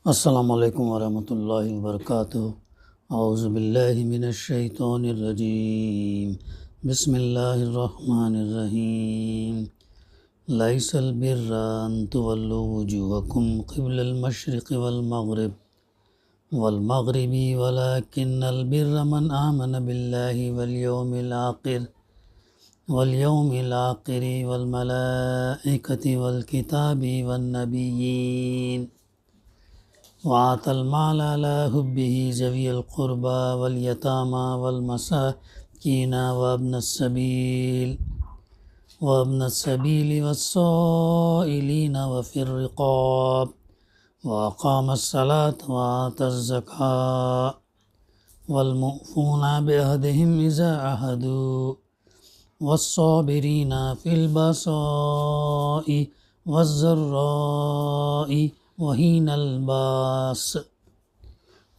السلام علیکم ورحمۃ اللہ وبرکاتہ۔ اعوذ باللہ من الشیطان الرجیم، بسم اللہ الرحمن الرحیم۔ لیس البر ان تولوا وجوہکم قبل المشرق والمغرب ولکن البر من آمن باللہ والیوم الآخر والملائکۃ والکتاب والنبیین وآتى المال على حبه ذوي القربى واليتامى والمساكين وابن السبيل والسائلين وفي الرقاب وأقام الصلاة وآتى الزكاة والمؤفون بعهدهم إذا عاهدوا والصابرين في البأساء والضراء وحين الباس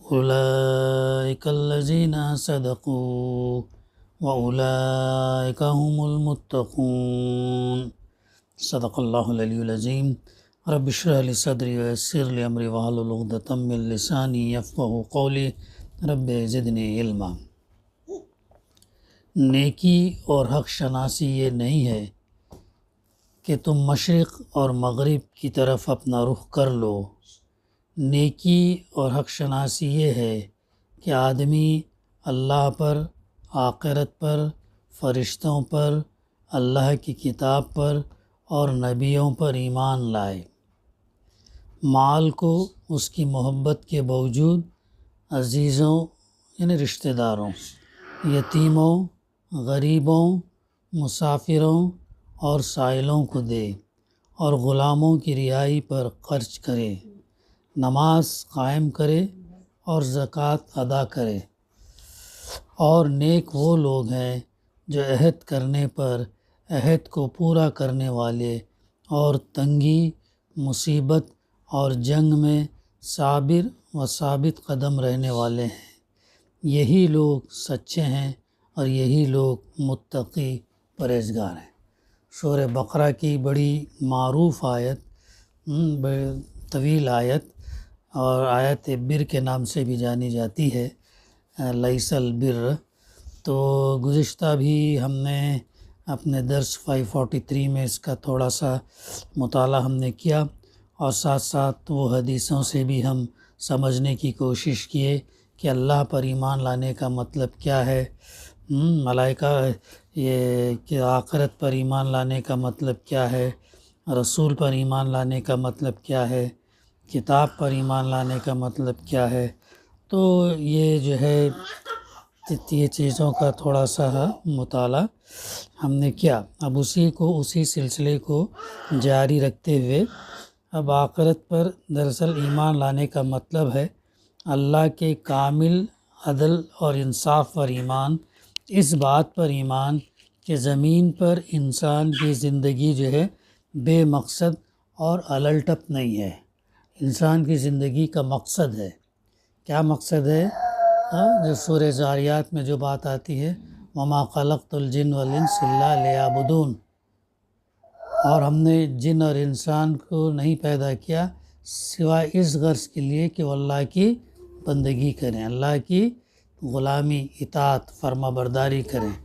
أولئك الذين صدقوا وأولئك هم المتقون۔ صدق اللہ العلی العظیم۔ رب اشرح لي صدری ويسر لي أمری واحلل عقدۃ من لسانی یفقہوا قولی، رب زدنی علما۔ نیکی اور حق شناسی یہ نہیں ہے کہ تم مشرق اور مغرب کی طرف اپنا رخ کر لو۔ نیکی اور حق شناسی یہ ہے کہ آدمی اللہ پر، آخرت پر، فرشتوں پر، اللہ کی کتاب پر اور نبیوں پر ایمان لائے۔ مال کو اس کی محبت کے باوجود عزیزوں یعنی رشتہ داروں، یتیموں، غریبوں، مسافروں اور سائلوں کو دے اور غلاموں کی رہائی پر خرچ کرے، نماز قائم کرے اور زکوٰۃ ادا کرے۔ اور نیک وہ لوگ ہیں جو عہد کرنے پر عہد کو پورا کرنے والے اور تنگی، مصیبت اور جنگ میں صابر و ثابت قدم رہنے والے ہیں۔ یہی لوگ سچے ہیں اور یہی لوگ متقی پرہیزگار ہیں۔ سورہ بقرہ کی بڑی معروف آیت، طویل آیت اور آیت بر کے نام سے بھی جانی جاتی ہے، لیس البر۔ تو گزشتہ بھی ہم نے اپنے درس 543 میں اس کا تھوڑا سا مطالعہ ہم نے کیا، اور ساتھ ساتھ وہ حدیثوں سے بھی ہم سمجھنے کی کوشش کیے کہ اللہ پر ایمان لانے کا مطلب کیا ہے، ملائکہ یہ کہ آخرت پر ایمان لانے کا مطلب کیا ہے، رسول پر ایمان لانے کا مطلب کیا ہے، کتاب پر ایمان لانے کا مطلب کیا ہے۔ تو یہ جو ہے یہ چیزوں کا تھوڑا سا مطالعہ ہم نے کیا۔ اب اسی سلسلے کو جاری رکھتے ہوئے اب آخرت پر دراصل ایمان لانے کا مطلب ہے اللہ کے کامل عدل اور انصاف پر ایمان، اس بات پر ایمان کہ زمین پر انسان کی زندگی جو ہے بے مقصد اور الٹپ نہیں ہے۔ انسان کی زندگی کا مقصد ہے۔ کیا مقصد ہے؟ جو سورہ ذاریات میں جو بات آتی ہے، وَمَا خَلَقْتُ الْجِنَّ وَالْإِنسَ إِلَّا لِيَعْبُدُونِ، اور ہم نے جن اور انسان کو نہیں پیدا کیا سوائے اس غرض کے لیے کہ وہ اللہ کی بندگی کریں، اللہ کی غلامی، اطاعت، فرما برداری کریں۔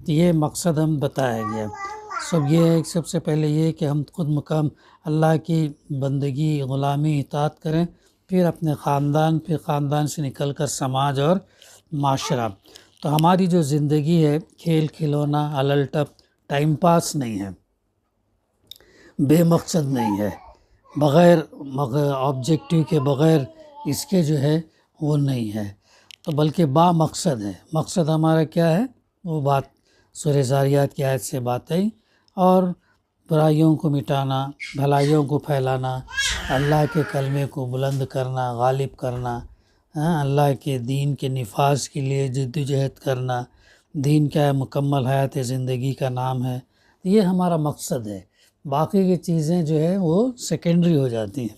تو یہ مقصد ہم بتایا گیا۔ یہ ہے سب سے پہلے یہ کہ ہم خود مقام اللہ کی بندگی، غلامی، اطاعت کریں، پھر اپنے خاندان، پھر خاندان سے نکل کر سماج اور معاشرہ۔ تو ہماری جو زندگی ہے کھیل کھلونا، الٹپ، ٹائم پاس نہیں ہے، بے مقصد نہیں ہے، بغیر آبجیکٹو کے بغیر اس کے جو ہے وہ نہیں ہے، تو بلکہ با مقصد ہے۔ مقصد ہمارا کیا ہے؟ وہ بات سورہ ذاریات کی آیت سے بات ہے، اور برائیوں کو مٹانا، بھلائیوں کو پھیلانا، اللہ کے کلمے کو بلند کرنا، غالب کرنا، اللہ کے دین کے نفاذ کے لیے جدوجہد کرنا۔ دین کیا ہے؟ مکمل حیات زندگی کا نام ہے۔ یہ ہمارا مقصد ہے، باقی کی چیزیں جو ہے وہ سیکنڈری ہو جاتی ہیں۔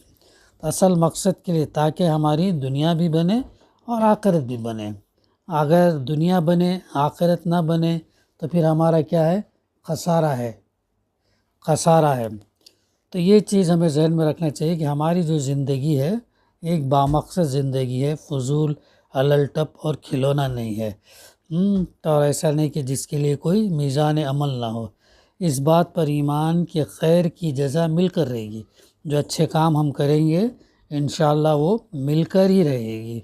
اصل مقصد کے لیے تاکہ ہماری دنیا بھی بنے اور آخرت بھی بنے۔ اگر دنیا بنے آخرت نہ بنے تو پھر ہمارا کیا ہے؟ خسارہ ہے۔ تو یہ چیز ہمیں ذہن میں رکھنا چاہیے کہ ہماری جو زندگی ہے ایک بامقصد زندگی ہے، فضول الل ٹپ اور کھلونا نہیں ہے، اور ایسا نہیں کہ جس کے لیے کوئی میزان عمل نہ ہو۔ اس بات پر ایمان کہ خیر کی جزا مل کر رہے گی، جو اچھے کام ہم کریں گے انشاءاللہ وہ مل کر ہی رہے گی۔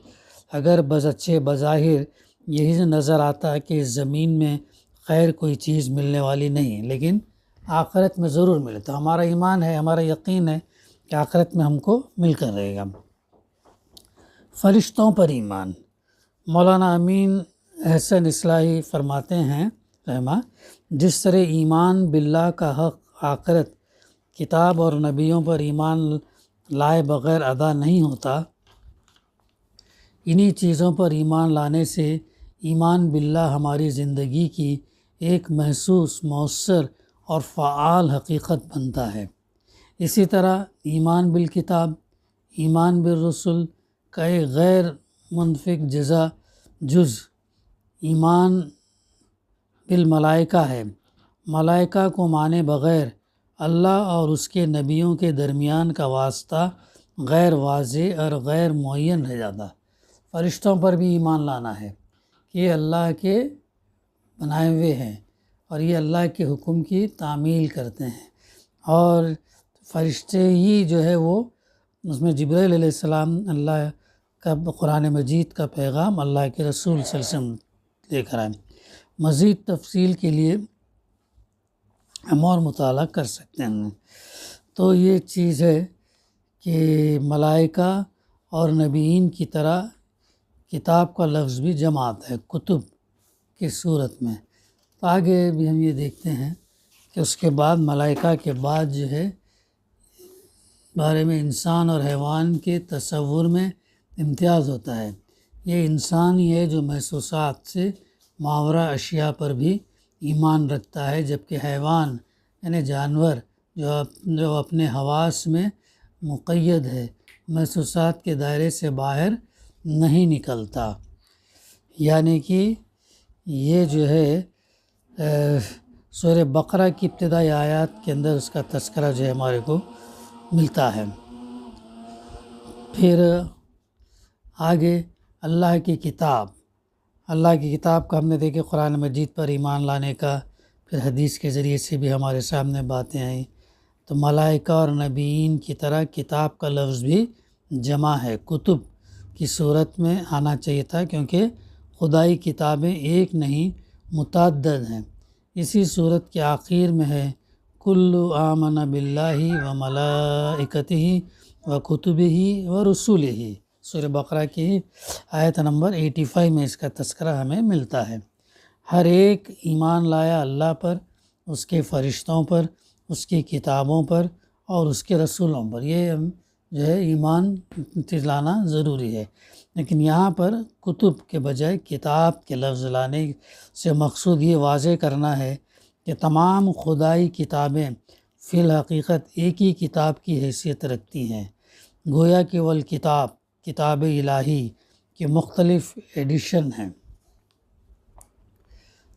اگر بظاہر یہی نظر آتا ہے کہ اس زمین میں خیر کوئی چیز ملنے والی نہیں، لیکن آخرت میں ضرور ملے، تو ہمارا ایمان ہے، ہمارا یقین ہے کہ آخرت میں ہم کو مل کر رہے گا۔ فرشتوں پر ایمان۔ مولانا امین احسن اصلاحی فرماتے ہیں رحمہ، جس طرح ایمان باللہ کا حق آخرت، کتاب اور نبیوں پر ایمان لائے بغیر ادا نہیں ہوتا، انہی چیزوں پر ایمان لانے سے ایمان باللہ ہماری زندگی کی ایک محسوس، مؤثر اور فعال حقیقت بنتا ہے۔ اسی طرح ایمان بالکتاب، ایمان بالرسل کا ایک غیر منفک جز ایمان بالملائکہ ہے۔ ملائکہ کو مانے بغیر اللہ اور اس کے نبیوں کے درمیان کا واسطہ غیر واضح اور غیر معین رہ جاتا۔ فرشتوں پر بھی ایمان لانا ہے کہ یہ اللہ کے بنائے ہوئے ہیں اور یہ اللہ کے حکم کی تعمیل کرتے ہیں، اور فرشتے ہی جو ہے وہ اس میں جبرائیل علیہ السلام اللہ کا قرآن مجید کا پیغام اللہ کے رسول صلی اللہ علیہ وسلم لے کر آئے۔ مزید تفصیل کے لیے ہم اور مطالعہ کر سکتے ہیں۔ تو یہ چیز ہے کہ ملائکہ اور نبیین کی طرح کتاب کا لفظ بھی جمع آتا ہے کتب کی صورت میں۔ تو آگے بھی ہم یہ دیکھتے ہیں کہ اس کے بعد ملائکہ کے بعد جو ہے بارے میں انسان اور حیوان کے تصور میں امتیاز ہوتا ہے۔ یہ انسان ہی ہے جو محسوسات سے ماورا اشیاء پر بھی ایمان رکھتا ہے، جبکہ حیوان یعنی جانور جو اپنے حواس میں مقید ہے، محسوسات کے دائرے سے باہر نہیں نکلتا۔ یعنی کہ یہ جو ہے سورہ بقرہ کی ابتدائی آیات کے اندر اس کا تذکرہ جو ہے ہمارے کو ملتا ہے۔ پھر آگے اللہ کی کتاب کا ہم نے دیکھے قرآن مجید پر ایمان لانے کا، پھر حدیث کے ذریعے سے بھی ہمارے سامنے باتیں آئیں۔ تو ملائکہ اور نبیین کی طرح کتاب کا لفظ بھی جمع ہے، کتب کی صورت میں آنا چاہیے تھا، کیونکہ خدائی کتابیں ایک نہیں متعدد ہیں۔ اسی صورت کے آخر میں ہے کل آمن باللہ و ملائکتہ و کتبہ و رسلہ، سورہ بقرہ کی آیت نمبر 85 میں اس کا تذکرہ ہمیں ملتا ہے۔ ہر ایک ایمان لایا اللہ پر، اس کے فرشتوں پر، اس کی کتابوں پر اور اس کے رسولوں پر، یہ جو ہے ایمان لانا ضروری ہے۔ لیکن یہاں پر کتب کے بجائے کتاب کے لفظ لانے سے مقصود یہ واضح کرنا ہے کہ تمام خدائی کتابیں فی الحقیقت ایک ہی کتاب کی حیثیت رکھتی ہیں، گویا کہ کتاب الہی کے مختلف ایڈیشن ہیں۔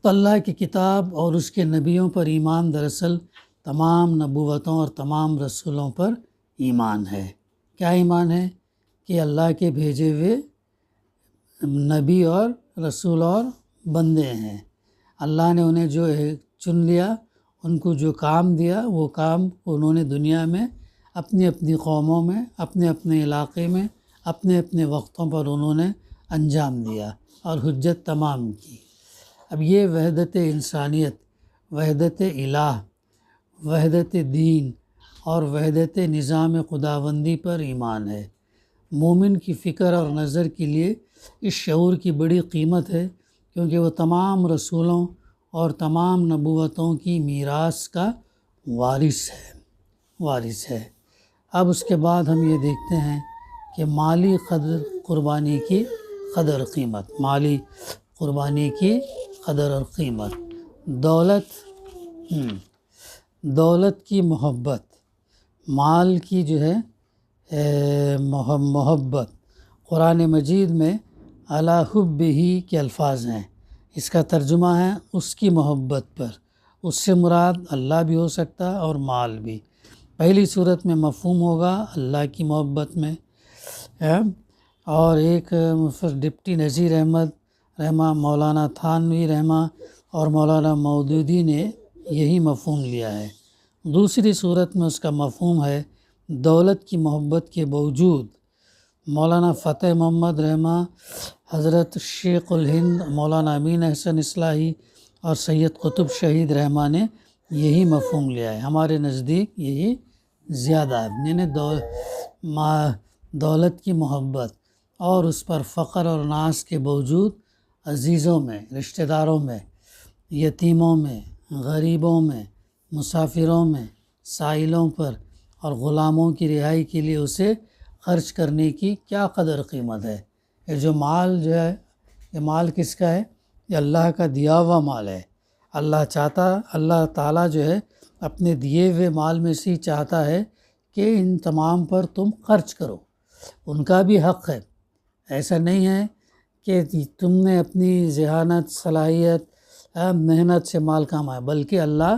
تو اللہ کی کتاب اور اس کے نبیوں پر ایمان دراصل تمام نبوتوں اور تمام رسولوں پر ایمان ہے۔ کیا ایمان ہے؟ کہ اللہ کے بھیجے ہوئے نبی اور رسول اور بندے ہیں، اللہ نے انہیں جو چن لیا، ان کو جو کام دیا، وہ کام انہوں نے دنیا میں اپنی اپنی قوموں میں، اپنے اپنے علاقے میں، اپنے اپنے وقتوں پر انہوں نے انجام دیا اور حجت تمام کی۔ اب یہ وحدت انسانیت، وحدت الہ، وحدت دین اور وحدت نظام خداوندی پر ایمان ہے۔ مومن کی فکر اور نظر کے لیے اس شعور کی بڑی قیمت ہے، کیونکہ وہ تمام رسولوں اور تمام نبوتوں کی میراث کا وارث ہے۔ اب اس کے بعد ہم یہ دیکھتے ہیں کہ مالی قربانی کی قدر اور قیمت، دولت کی محبت، مال کی جو ہے محبت، قرآن مجید میں علی حبہ کے الفاظ ہیں، اس کا ترجمہ ہے اس کی محبت پر۔ اس سے مراد اللہ بھی ہو سکتا اور مال بھی۔ پہلی صورت میں مفہوم ہوگا اللہ کی محبت میں، ہے، اور ایک ڈپٹی نذیر احمد رحمہ، مولانا تھانوی رحمہ اور مولانا مودودی نے یہی مفہوم لیا ہے۔ دوسری صورت میں اس کا مفہوم ہے دولت کی محبت کے باوجود۔ مولانا فتح محمد رحمہ، حضرت شیخ الہند مولانا امین احسن اصلاحی اور سید قطب شہید رحمہ نے یہی مفہوم لیا ہے۔ ہمارے نزدیک یہی زیادہ ہے، یعنی دولت کی محبت اور اس پر فخر اور ناز کے باوجود عزیزوں میں، رشتہ داروں میں، یتیموں میں، غریبوں میں، مسافروں میں، سائلوں پر اور غلاموں کی رہائی کے لیے اسے خرچ کرنے کی کیا قدر قیمت ہے۔ یہ جو مال جو ہے، یہ مال کس کا ہے؟ یہ اللہ کا دیا ہوا مال ہے۔ اللہ تعالیٰ جو ہے اپنے دیے ہوئے مال میں سے چاہتا ہے کہ ان تمام پر تم خرچ کرو، ان کا بھی حق ہے۔ ایسا نہیں ہے کہ تم نے اپنی ذہانت، صلاحیت، محنت سے مال کمایا، بلکہ اللہ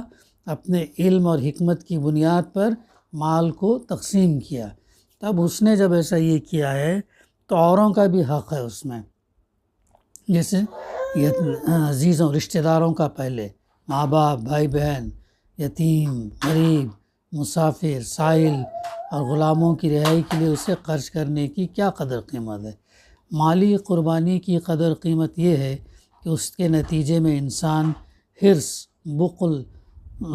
اپنے علم اور حکمت کی بنیاد پر مال کو تقسیم کیا۔ تب اس نے جب ایسا یہ کیا ہے تو اوروں کا بھی حق ہے اس میں، جیسے عزیزوں، رشتہ داروں کا پہلے، ماں باپ، بھائی بہن، یتیم، غریب، مسافر، سائل اور غلاموں کی رہائی کے لیے اسے خرچ کرنے کی کیا قدر قیمت ہے۔ مالی قربانی کی قدر قیمت یہ ہے کہ اس کے نتیجے میں انسان حرص، بخل،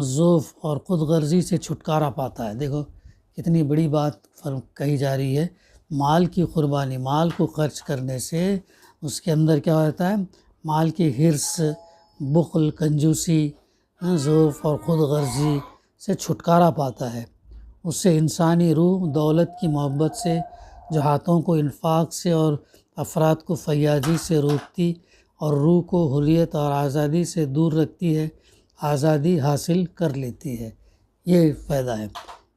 ضعف اور خود غرضی سے چھٹکارا پاتا ہے۔ دیکھو کتنی بڑی بات کہی جا رہی ہے۔ مال کی قربانی، مال کو خرچ کرنے سے اس کے اندر کیا ہوتا ہے؟ مال کی حرص، بخل، کنجوسی، ضعف اور خود غرضی سے چھٹکارا پاتا ہے۔ اس سے انسانی روح دولت کی محبت سے، جو ہاتھوں کو انفاق سے اور افراد کو فیاضی سے روکتی اور روح کو حریت اور آزادی سے دور رکھتی ہے، آزادی حاصل کر لیتی ہے۔ یہ فائدہ ہے،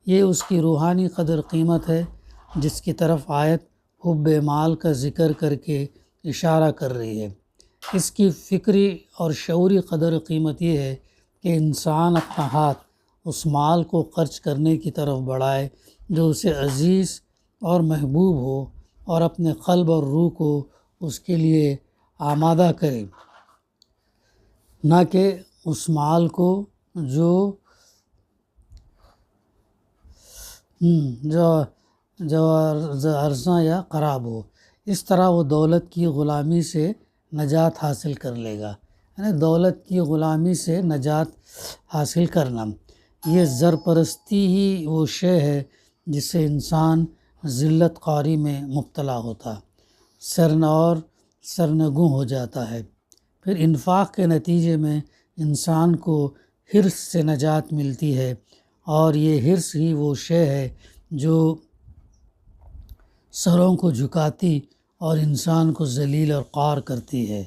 یہ اس کی روحانی قدر قیمت ہے جس کی طرف آیت حب مال کا ذکر کر کے اشارہ کر رہی ہے۔ اس کی فکری اور شعوری قدر قیمت یہ ہے کہ انسان اپنا ہاتھ اس مال کو خرچ کرنے کی طرف بڑھائے جو اسے عزیز اور محبوب ہو، اور اپنے قلب اور روح کو اس کے لیے آمادہ کرے، نہ کہ اس مال کو جو ارزاں یا خراب ہو۔ اس طرح وہ دولت کی غلامی سے نجات حاصل کر لے گا۔ یعنی دولت کی غلامی سے نجات حاصل کرنا، یہ زرپرستی ہی وہ شے ہے جس سے انسان ذلت خواری میں مبتلا ہوتا، سرنگوں ہو جاتا ہے۔ پھر انفاق کے نتیجے میں انسان کو حرص سے نجات ملتی ہے، اور یہ حرص ہی وہ شے ہے جو سروں کو جھکاتی اور انسان کو ذلیل اور خوار کرتی ہے۔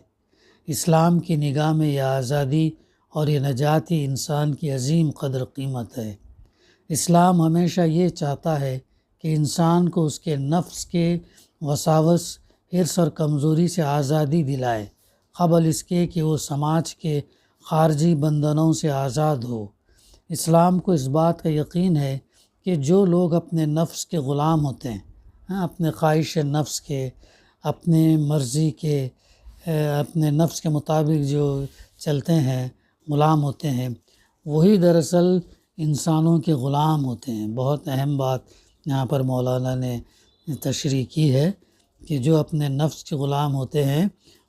اسلام کی نگاہ میں یہ آزادی اور یہ نجات ہی انسان کی عظیم قدر قیمت ہے۔ اسلام ہمیشہ یہ چاہتا ہے کہ انسان کو اس کے نفس کے وساوس، حرص اور کمزوری سے آزادی دلائے، قبل اس کے کہ وہ سماج کے خارجی بندھنوں سے آزاد ہو۔ اسلام کو اس بات کا یقین ہے کہ جو لوگ اپنے نفس کے غلام ہوتے ہیں، اپنے خواہش نفس کے، اپنے مرضی کے، اپنے نفس کے مطابق جو چلتے ہیں، غلام ہوتے ہیں، وہی دراصل انسانوں کے غلام ہوتے ہیں۔ بہت اہم بات یہاں پر مولانا نے تشریح کی ہے کہ جو اپنے نفس کے غلام ہوتے ہیں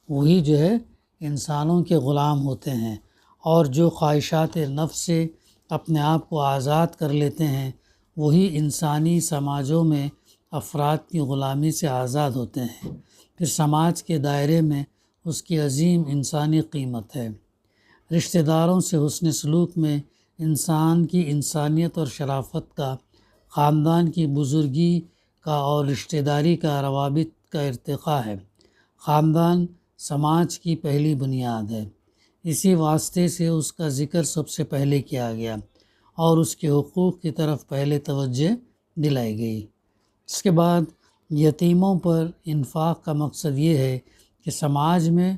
وہی جو ہے انسانوں کے غلام ہوتے ہیں، اور جو خواہشات نفس سے اپنے آپ کو آزاد کر لیتے ہیں وہی انسانی سماجوں میں افراد کی غلامی سے آزاد ہوتے ہیں۔ پھر سماج کے دائرے میں اس کی عظیم انسانی قیمت ہے۔ رشتہ داروں سے حسن سلوک میں انسان کی انسانیت اور شرافت کا، خاندان کی بزرگی کا اور رشتہ داری کا روابط کا ارتقاء ہے۔ خاندان سماج کی پہلی بنیاد ہے، اسی واسطے سے اس کا ذکر سب سے پہلے کیا گیا اور اس کے حقوق کی طرف پہلے توجہ دلائی گئی۔ اس کے بعد یتیموں پر انفاق کا مقصد یہ ہے کہ سماج میں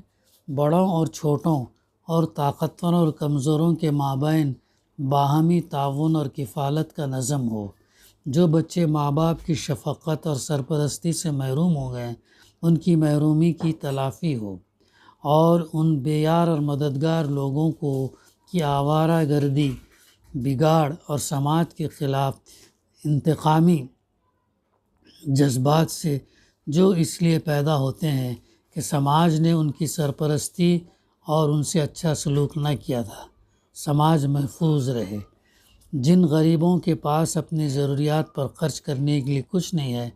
بڑوں اور چھوٹوں اور طاقتوروں اور کمزوروں کے مابین باہمی تعاون اور کفالت کا نظم ہو۔ جو بچے ماں باپ کی شفقت اور سرپرستی سے محروم ہو گئے ان کی محرومی کی تلافی ہو، اور ان بے یار اور مددگار لوگوں کو کی آوارہ گردی، بگاڑ اور سماج کے خلاف انتقامی جذبات سے جو اس لیے پیدا ہوتے ہیں کہ سماج نے ان کی سرپرستی اور ان سے اچھا سلوک نہ کیا تھا، سماج محفوظ رہے۔ جن غریبوں کے پاس اپنی ضروریات پر خرچ کرنے کے لیے کچھ نہیں ہے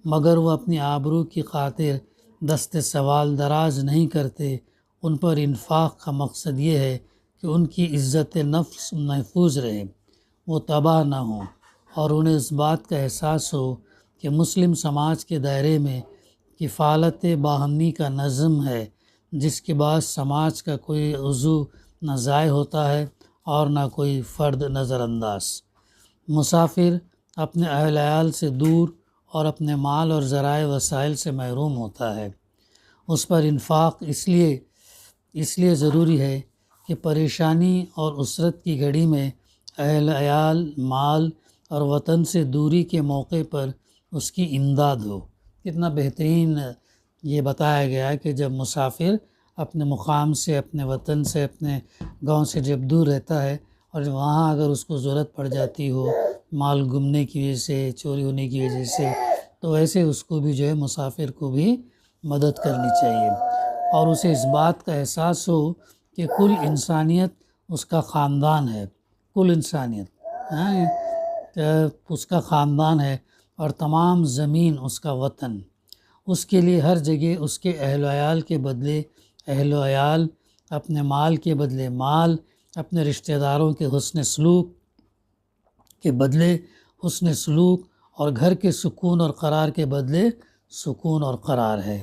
مگر وہ اپنی آبرو کی خاطر دست سوال دراز نہیں کرتے، ان پر انفاق کا مقصد یہ ہے کہ ان کی عزت نفس محفوظ رہے، وہ تباہ نہ ہوں، اور انہیں اس بات کا احساس ہو کہ مسلم سماج کے دائرے میں کفالت باہمی کا نظم ہے، جس کے بعد سماج کا کوئی عضو نہ ضائع ہوتا ہے اور نہ کوئی فرد نظر انداز۔ مسافر اپنے اہل عیال سے دور اور اپنے مال اور ذرائع وسائل سے محروم ہوتا ہے، اس پر انفاق اس لیے ضروری ہے کہ پریشانی اور اسرت کی گھڑی میں اہل عیال، مال اور وطن سے دوری کے موقع پر اس کی امداد ہو۔ کتنا بہترین یہ بتایا گیا ہے کہ جب مسافر اپنے مقام سے، اپنے وطن سے، اپنے گاؤں سے جب دور رہتا ہے اور وہاں اگر اس کو ضرورت پڑ جاتی ہو مال گمنے کی وجہ سے، چوری ہونے کی وجہ سے، تو ایسے اس کو بھی جو ہے مسافر کو بھی مدد کرنی چاہیے، اور اسے اس بات کا احساس ہو کہ کل انسانیت اس کا خاندان ہے، کل انسانیت اس کا خاندان ہے، اور تمام زمین اس کا وطن۔ اس کے لیے ہر جگہ اس کے اہل و عیال کے بدلے اہل و عیال، اپنے مال کے بدلے مال، اپنے رشتہ داروں کے حسن سلوک کے بدلے حسن سلوک، اور گھر کے سکون اور قرار کے بدلے سکون اور قرار ہے۔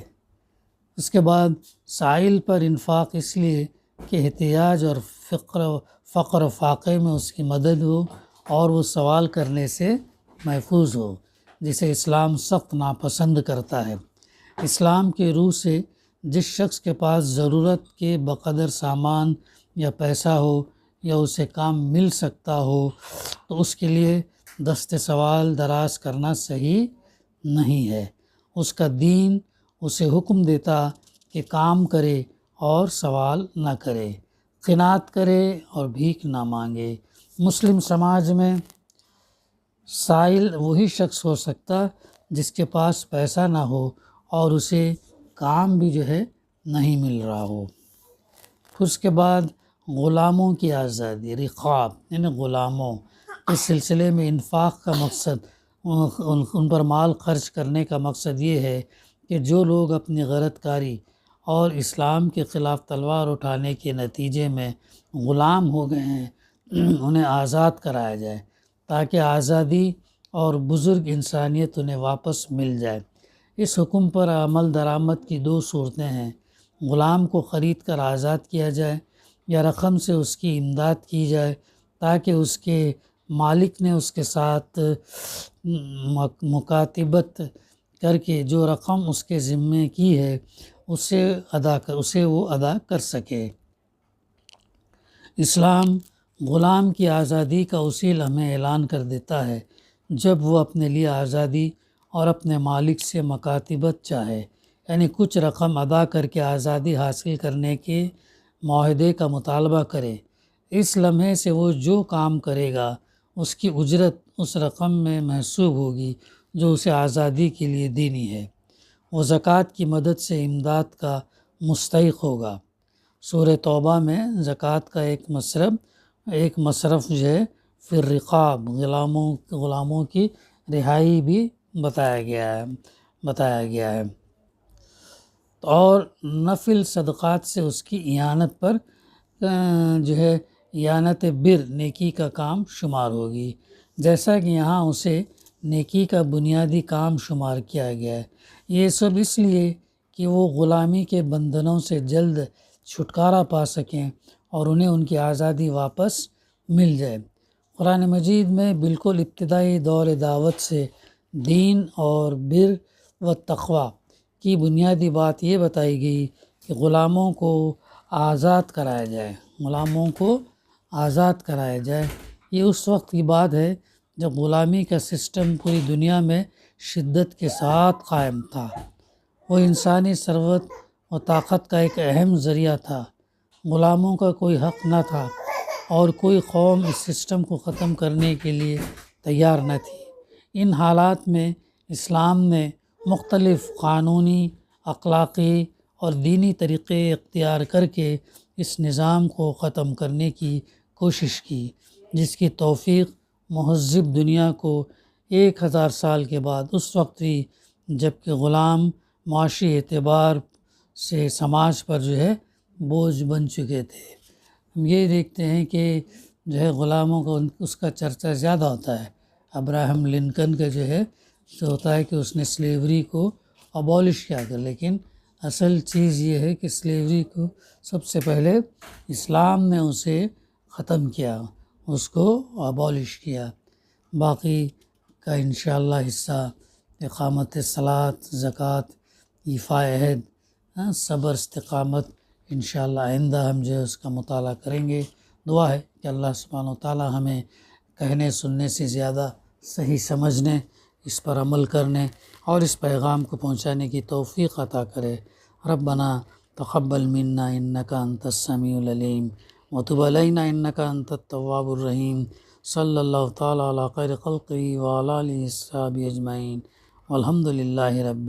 اس کے بعد سائل پر انفاق اس لیے کہ احتیاج اور فقر و فاقے میں اس کی مدد ہو اور وہ سوال کرنے سے محفوظ ہو، جسے اسلام سخت ناپسند کرتا ہے۔ اسلام کے روح سے جس شخص کے پاس ضرورت کے بقدر سامان یا پیسہ ہو یا اسے کام مل سکتا ہو تو اس کے لیے دست سوال دراز کرنا صحیح نہیں ہے۔ اس کا دین اسے حکم دیتا کہ کام کرے اور سوال نہ کرے، قناعت کرے اور بھیک نہ مانگے۔ مسلم سماج میں سائل وہی شخص ہو سکتا جس کے پاس پیسہ نہ ہو اور اسے کام بھی جو ہے نہیں مل رہا ہو۔ پھر اس کے بعد غلاموں کی آزادی، رقاب یعنی غلاموں، اس سلسلے میں انفاق کا مقصد ان پر مال خرچ کرنے کا مقصد یہ ہے کہ جو لوگ اپنی غلط کاری اور اسلام کے خلاف تلوار اٹھانے کے نتیجے میں غلام ہو گئے ہیں انہیں آزاد کرایا جائے تاکہ آزادی اور بزرگ انسانیت انہیں واپس مل جائے۔ اس حکم پر عمل درآمد کی دو صورتیں ہیں: غلام کو خرید کر آزاد کیا جائے یا رقم سے اس کی امداد کی جائے تاکہ اس کے مالک نے اس کے ساتھ مکاتبت کر کے جو رقم اس کے ذمے کی ہے اسے وہ ادا کر سکے۔ اسلام غلام کی آزادی کا اسی لمحے اعلان کر دیتا ہے جب وہ اپنے لیے آزادی اور اپنے مالک سے مکاتبت چاہے، یعنی کچھ رقم ادا کر کے آزادی حاصل کرنے کے معاہدے کا مطالبہ کرے۔ اس لمحے سے وہ جو کام کرے گا اس کی اجرت اس رقم میں محسوب ہوگی جو اسے آزادی کے لیے دینی ہے۔ وہ زکوٰۃ کی مدد سے امداد کا مستحق ہوگا۔ سورہ توبہ میں زکوٰۃ کا ایک مصرف جو ہے فی الرقاب، غلاموں کی رہائی بھی بتایا گیا ہے اور نفل صدقات سے اس کی اعانت پر جو ہے اعانت بر نیکی کا کام شمار ہوگی، جیسا کہ یہاں اسے نیکی کا بنیادی کام شمار کیا گیا ہے۔ یہ سب اس لیے کہ وہ غلامی کے بندھنوں سے جلد چھٹکارا پا سکیں اور انہیں ان کی آزادی واپس مل جائے۔ قرآن مجید میں بالکل ابتدائی دور دعوت سے دین اور بر و تقوی کی بنیادی بات یہ بتائی گئی کہ غلاموں کو آزاد کرایا جائے۔ یہ اس وقت کی بات ہے جب غلامی کا سسٹم پوری دنیا میں شدت کے ساتھ قائم تھا۔ وہ انسانی ثروت و طاقت کا ایک اہم ذریعہ تھا۔ غلاموں کا کوئی حق نہ تھا اور کوئی قوم اس سسٹم کو ختم کرنے کے لیے تیار نہ تھی۔ ان حالات میں اسلام نے مختلف قانونی، اخلاقی اور دینی طریقے اختیار کر کے اس نظام کو ختم کرنے کی کوشش کی، جس کی توفیق مہذب دنیا کو 1000 سال کے بعد اس وقت ہوئی جب کہ غلام معاشی اعتبار سے سماج پر بوجھ بن چکے تھے۔ ہم یہ دیکھتے ہیں کہ غلاموں کو اس کا چرچا زیادہ ہوتا ہے۔ ابراہم لنکن کا ہوتا ہے کہ اس نے سلیوری کو ابالش کیا تھا، لیکن اصل چیز یہ ہے کہ سلیوری کو سب سے پہلے اسلام نے اسے ختم کیا، اس کو ابالش کیا۔ باقی کا انشاءاللہ حصہ اقامت صلاۃ، زکوٰۃ، ایفاء عہد، صبر، استقامت انشاءاللہ آئندہ ہم اس کا مطالعہ کریں گے۔ دعا ہے کہ اللہ سبحانہ وتعالی ہمیں کہنے سننے سے زیادہ صحیح سمجھنے، اس پر عمل کرنے اور اس پیغام کو پہنچانے کی توفیق عطا کرے۔ ربنا تقبل منا انک انت السمیع العلیم وتب علینا انک انت التواب الرحیم۔ صلی اللہ تعالی علی خیر خلقہ وعلی آلہ وصحبہ اجمعین والحمد للہ رب